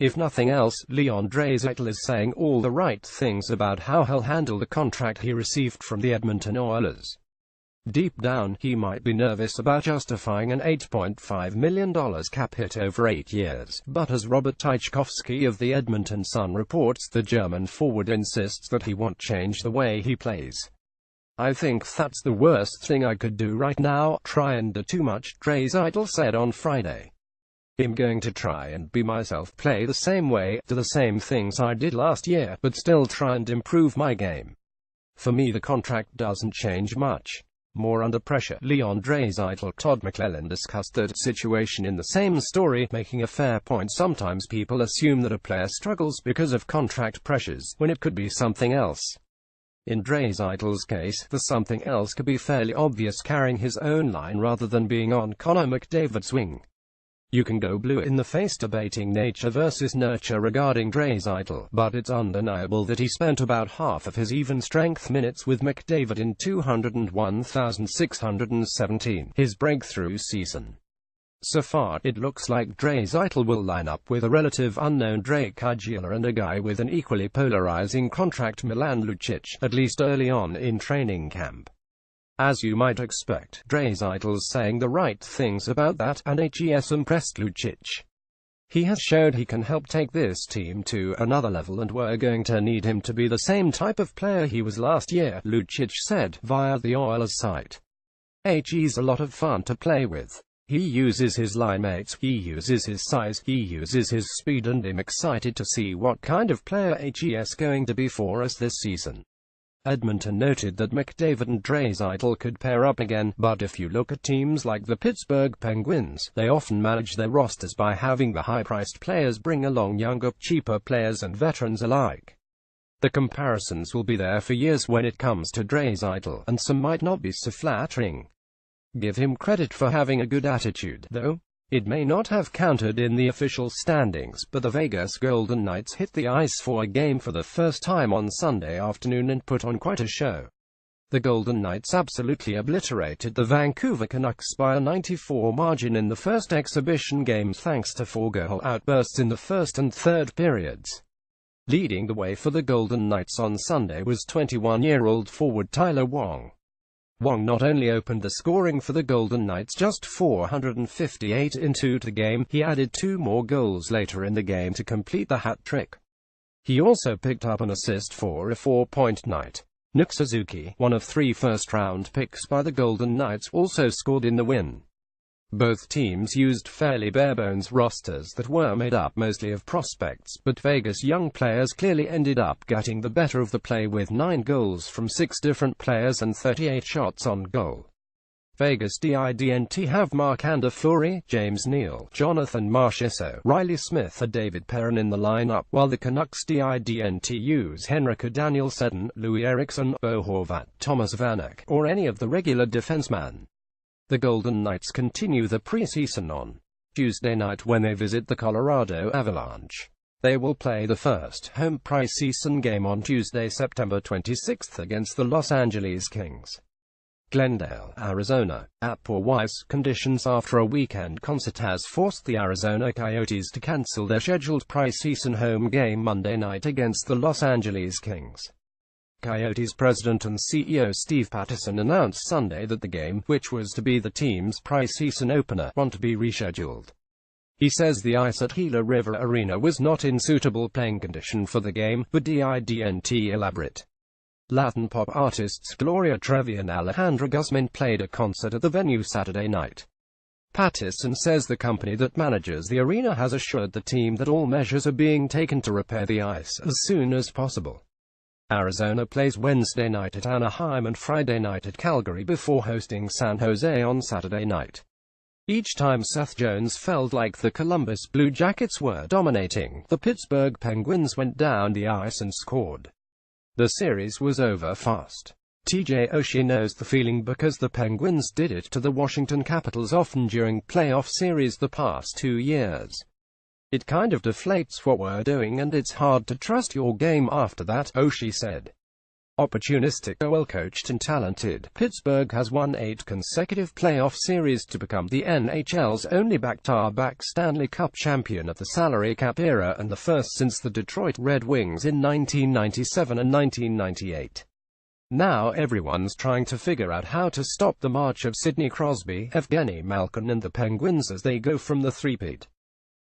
If nothing else, Draisaitl is saying all the right things about how he'll handle the contract he received from the Edmonton Oilers. Deep down, he might be nervous about justifying an $8.5 million cap hit over 8 years, but as Robert Tchaikovsky of the Edmonton Sun reports, the German forward insists that he won't change the way he plays. "I think that's the worst thing I could do right now, try and do too much," Draisaitl said on Friday. "I'm going to try and be myself, play the same way, do the same things I did last year, but still try and improve my game. For me the contract doesn't change much." More under pressure, Draisaitl. Todd McClellan discussed that situation in the same story, making a fair point. Sometimes people assume that a player struggles because of contract pressures, when it could be something else. In Draisaitl's case, the something else could be fairly obvious, carrying his own line rather than being on Connor McDavid's wing. You can go blue in the face debating nature versus nurture regarding Draisaitl, but it's undeniable that he spent about half of his even-strength minutes with McDavid in 201,617, his breakthrough season. So far, it looks like Draisaitl will line up with a relative unknown Draisaitl and a guy with an equally polarizing contract, Milan Lucic, at least early on in training camp. As you might expect, Draisaitl's saying the right things about that, and has impressed Lucic. "He has showed he can help take this team to another level, and we're going to need him to be the same type of player he was last year," Lucic said, via the Oilers site. "He's a lot of fun to play with. He uses his line mates, he uses his size, he uses his speed, and I'm excited to see what kind of player he's going to be for us this season." Edmonton noted that McDavid and Draisaitl could pair up again, but if you look at teams like the Pittsburgh Penguins, they often manage their rosters by having the high-priced players bring along younger, cheaper players and veterans alike. The comparisons will be there for years when it comes to Draisaitl, and some might not be so flattering. Give him credit for having a good attitude, though. It may not have counted in the official standings, but the Vegas Golden Knights hit the ice for a game for the first time on Sunday afternoon and put on quite a show. The Golden Knights absolutely obliterated the Vancouver Canucks by a 94 margin in the first exhibition game thanks to 4-goal outbursts in the first and third periods. Leading the way for the Golden Knights on Sunday was 21-year-old forward Tyler Wong. Wong not only opened the scoring for the Golden Knights just 458 into the game, he added 2 more goals later in the game to complete the hat trick. He also picked up an assist for a 4-point night. Nick Suzuki, one of 3 first-round picks by the Golden Knights, also scored in the win. Both teams used fairly bare-bones rosters that were made up mostly of prospects, but Vegas' young players clearly ended up getting the better of the play with 9 goals from 6 different players and 38 shots on goal. Vegas didn't have Marc-Andre Fleury, James Neal, Jonathan Marchessault, Riley Smith or David Perron in the lineup, while the Canucks didn't use Henrik Daniel Sedin, Louis Eriksson, Bo Horvat, Thomas Vanek, or any of the regular defensemen. The Golden Knights continue the preseason on Tuesday night when they visit the Colorado Avalanche. They will play the first home preseason game on Tuesday, September 26 against the Los Angeles Kings. Glendale, Arizona. At poor ice conditions after a weekend concert has forced the Arizona Coyotes to cancel their scheduled preseason home game Monday night against the Los Angeles Kings. Coyotes president and CEO Steve Patterson announced Sunday that the game, which was to be the team's preseason opener, won't be rescheduled. He says the ice at Gila River Arena was not in suitable playing condition for the game, but didn't elaborate. Latin pop artists Gloria Trevi and Alejandra Guzman played a concert at the venue Saturday night. Patterson says the company that manages the arena has assured the team that all measures are being taken to repair the ice as soon as possible. Arizona plays Wednesday night at Anaheim and Friday night at Calgary before hosting San Jose on Saturday night. Each time Seth Jones felt like the Columbus Blue Jackets were dominating, the Pittsburgh Penguins went down the ice and scored. The series was over fast. TJ Oshie knows the feeling because the Penguins did it to the Washington Capitals often during playoff series the past 2 years. It kind of deflates what we're doing and it's hard to trust your game after that, Oshie said. Opportunistic, well-coached and talented, Pittsburgh has won 8 consecutive playoff series to become the NHL's only back-to-back Stanley Cup champion of the salary cap era and the first since the Detroit Red Wings in 1997 and 1998. Now everyone's trying to figure out how to stop the march of Sidney Crosby, Evgeny Malkin and the Penguins as they go from the three-peat.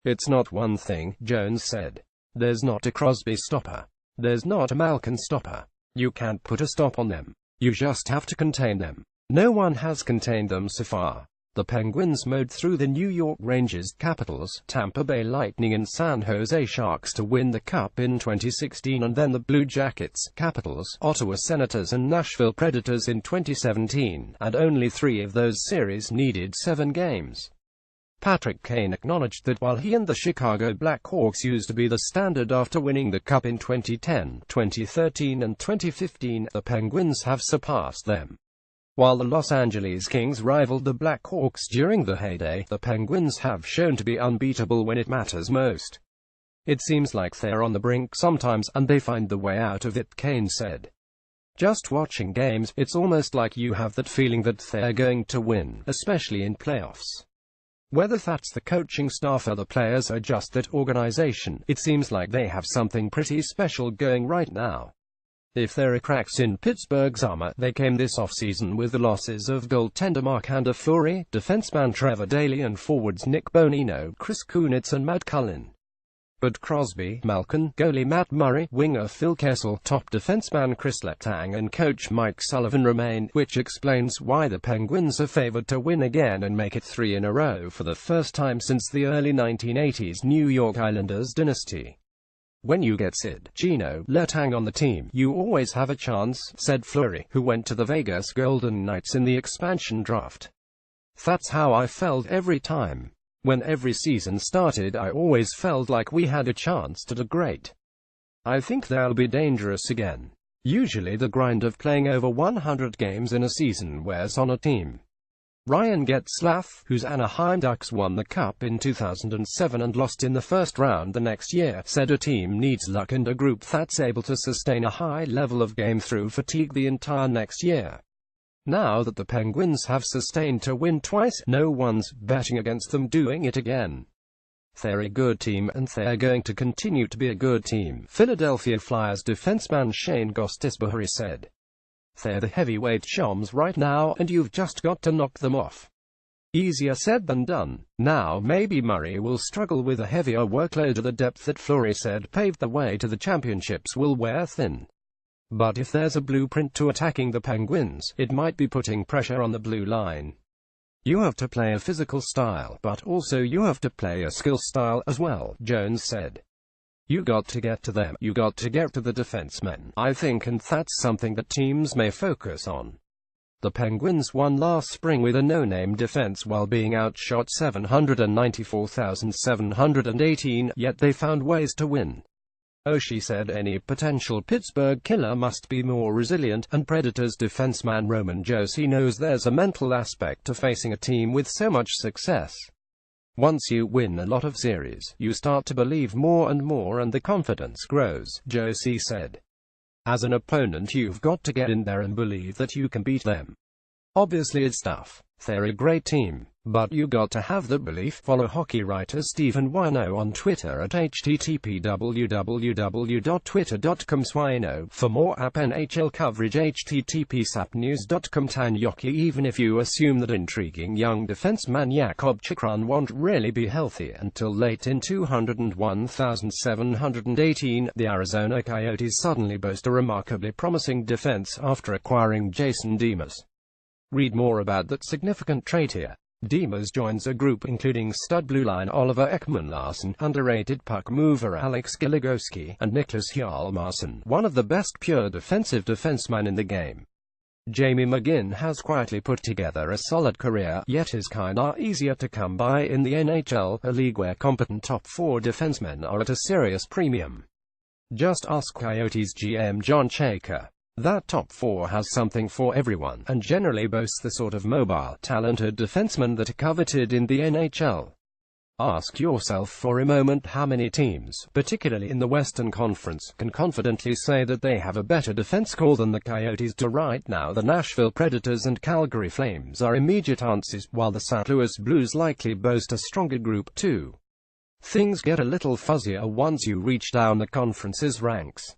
It's not one thing, Jones said. There's not a Crosby stopper. There's not a Malkin stopper. You can't put a stop on them. You just have to contain them. No one has contained them so far. The Penguins mowed through the New York Rangers, Capitals, Tampa Bay Lightning and San Jose Sharks to win the Cup in 2016 and then the Blue Jackets, Capitals, Ottawa Senators and Nashville Predators in 2017, and only 3 of those series needed 7 games. Patrick Kane acknowledged that while he and the Chicago Blackhawks used to be the standard after winning the Cup in 2010, 2013 and 2015, the Penguins have surpassed them. While the Los Angeles Kings rivaled the Blackhawks during the heyday, the Penguins have shown to be unbeatable when it matters most. It seems like they're on the brink sometimes, and they find the way out of it, Kane said. Just watching games, it's almost like you have that feeling that they're going to win, especially in playoffs. Whether that's the coaching staff or the players or just that organization, it seems like they have something pretty special going right now. If there are cracks in Pittsburgh's armor, they came this offseason with the losses of goaltender Marc-Andre Fleury, defenseman Trevor Daley and forwards Nick Bonino, Chris Kunitz and Matt Cullen. But Crosby, Malkin, goalie Matt Murray, winger Phil Kessel, top defenseman Chris Letang and coach Mike Sullivan remain, which explains why the Penguins are favored to win again and make it 3 in a row for the first time since the early 1980s New York Islanders dynasty. When you get Sid, Gino, Letang on the team, you always have a chance, said Fleury, who went to the Vegas Golden Knights in the expansion draft. That's how I felt every time. When every season started, I always felt like we had a chance to do great. I think they'll be dangerous again. Usually the grind of playing over 100 games in a season wears on a team. Ryan Getzlaf, whose Anaheim Ducks won the Cup in 2007 and lost in the first round the next year, said a team needs luck and a group that's able to sustain a high level of game through fatigue the entire next year. Now that the Penguins have sustained to win twice, no one's betting against them doing it again. They're a good team, and they're going to continue to be a good team, Philadelphia Flyers defenseman Shane Gostisbehere said. They're the heavyweight chums right now, and you've just got to knock them off. Easier said than done. Now maybe Murray will struggle with a heavier workload. The depth that Fleury said paved the way to the championships will wear thin. But if there's a blueprint to attacking the Penguins, it might be putting pressure on the blue line. You have to play a physical style, but also you have to play a skill style as well, Jones said. You got to get to them, you got to get to the defensemen, I think, and that's something that teams may focus on. The Penguins won last spring with a no-name defense while being outshot 794,718, yet they found ways to win. Oshie said any potential Pittsburgh killer must be more resilient, and Predators defenseman Roman Josi knows there's a mental aspect to facing a team with so much success. Once you win a lot of series, you start to believe more and more and the confidence grows, Josi said. As an opponent you've got to get in there and believe that you can beat them. Obviously it's tough. They're a great team, but you got to have the belief. Follow hockey writer Stephen Wino on Twitter at http://www.twitter.com/wino. For more app NHL coverage http://sapnews.com. Tanyoki. Even if you assume that intriguing young defenseman Jakob Chychrun won't really be healthy until late in 201,718, the Arizona Coyotes suddenly boast a remarkably promising defense after acquiring Jason Demers. Read more about that significant trade here. Demers joins a group including stud blue line Oliver Ekman-Larsson, underrated puck mover Alex Goligoski, and Niklas Hjalmarsson, one of the best pure defensive defensemen in the game. Jamie McGinn has quietly put together a solid career, yet his kind are easier to come by in the NHL, a league where competent top 4 defensemen are at a serious premium. Just ask Coyotes GM John Chaker. That top 4 has something for everyone, and generally boasts the sort of mobile, talented defensemen that are coveted in the NHL. Ask yourself for a moment how many teams, particularly in the Western Conference, can confidently say that they have a better defense core than the Coyotes do right now. The Nashville Predators and Calgary Flames are immediate answers, while the St. Louis Blues likely boast a stronger group too. Things get a little fuzzier once you reach down the conference's ranks.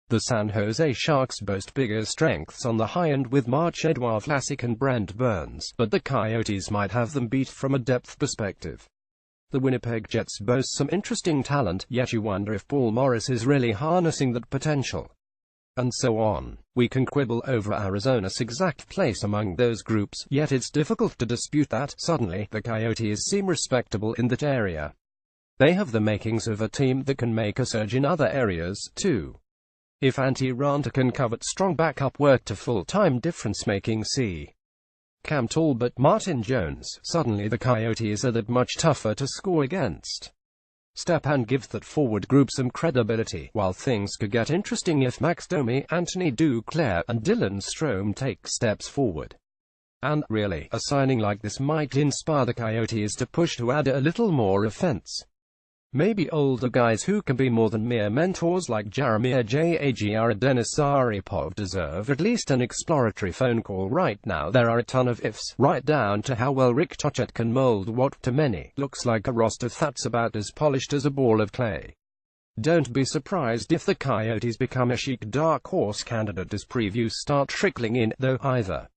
The San Jose Sharks boast bigger strengths on the high end with Marc-Edouard Vlasic and Brent Burns, but the Coyotes might have them beat from a depth perspective. The Winnipeg Jets boast some interesting talent, yet you wonder if Paul Morris is really harnessing that potential. And so on. We can quibble over Arizona's exact place among those groups, yet it's difficult to dispute that, suddenly, the Coyotes seem respectable in that area. They have the makings of a team that can make a surge in other areas, too. If Antti Raanta can covet strong backup work to full-time difference-making C. Cam Talbot, Martin Jones, suddenly the Coyotes are that much tougher to score against. Step and give that forward group some credibility, while things could get interesting if Max Domi, Anthony Duclair, and Dylan Strome take steps forward. And, really, a signing like this might inspire the Coyotes to push to add a little more offense. Maybe older guys who can be more than mere mentors like Jaromir Jagr and Denis Zaripov deserve at least an exploratory phone call. Right now there are a ton of ifs, right down to how well Rick Tocchet can mold what, to many, looks like a roster that's about as polished as a ball of clay. Don't be surprised if the Coyotes become a chic dark horse candidate as previews start trickling in, though either